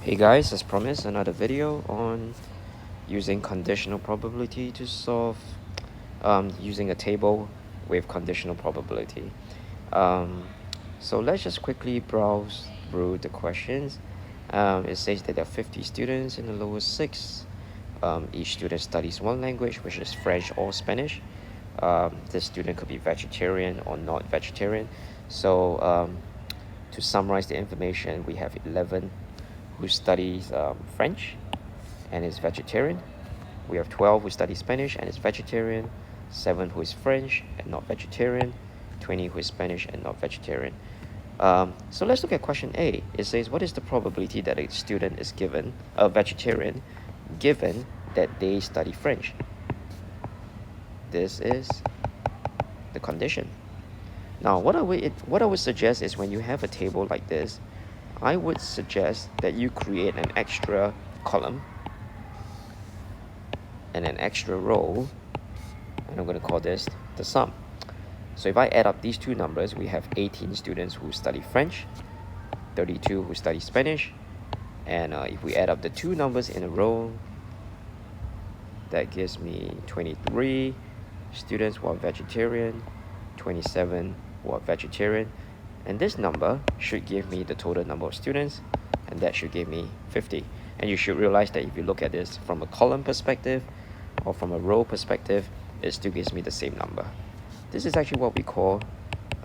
Hey guys, as promised, another video on using conditional probability to solve using a table with conditional probability. So let's just quickly browse through the questions. It says that there are 50 students in the lower 6. Each student studies one language, which is French or Spanish. This student could be vegetarian or not vegetarian. So to summarize the information, we have 11 who studies French and is vegetarian. We have 12 who study Spanish and is vegetarian, 7 who is French and not vegetarian, 20 who is Spanish and not vegetarian. So let's look at question A. It says, what is the probability that a student is given a vegetarian given that they study French? This is the condition. Now, what I would suggest is when you have a table like this, I would suggest that you create an extra column and an extra row, and I'm going to call this the sum. So if I add up these two numbers, we have 18 students who study French, 32 who study Spanish, and if we add up the two numbers in a row, that gives me 23 students who are vegetarian, 27 who are vegetarian, and this number should give me the total number of students, and that should give me 50. And you should realize that if you look at this from a column perspective or from a row perspective, it still gives me the same number. This is actually what we call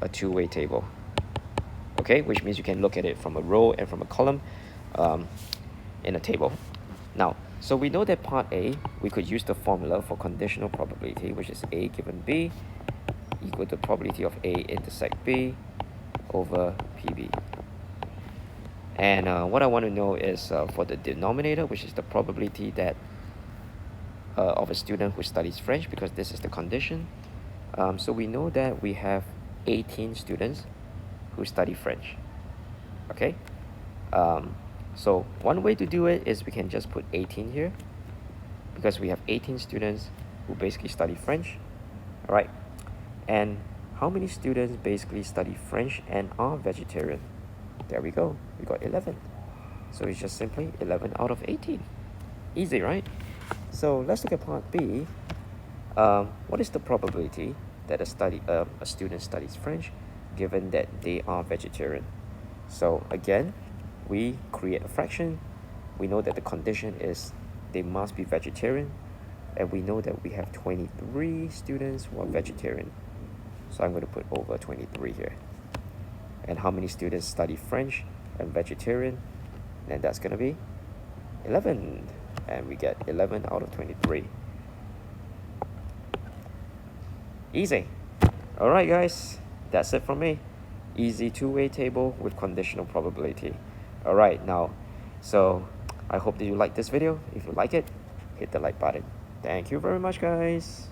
a two-way table, okay? Which means you can look at it from a row and from a column in a table. Now, so we know that part A, we could use the formula for conditional probability, which is A given B equal to probability of A intersect B over PB. And what I want to know is for the denominator, which is the probability that of a student who studies French, because this is the condition. So we know that we have 18 students who study French, okay? So one way to do it is we can just put 18 here, because we have 18 students who basically study French, all right? And how many students basically study French and are vegetarian? There we go, we got 11. So it's just simply 11 out of 18. Easy, right? So let's look at part B. What is the probability that a student studies French given that they are vegetarian? So again, we create a fraction. We know that the condition is they must be vegetarian, and we know that we have 23 students who are vegetarian. So I'm going to put over 23 here. And how many students study French and vegetarian? And that's going to be 11. And we get 11 out of 23. Easy. All right, guys. That's it from me. Easy two-way table with conditional probability. All right, now, so I hope that you like this video. If you like it, hit the like button. Thank you very much, guys.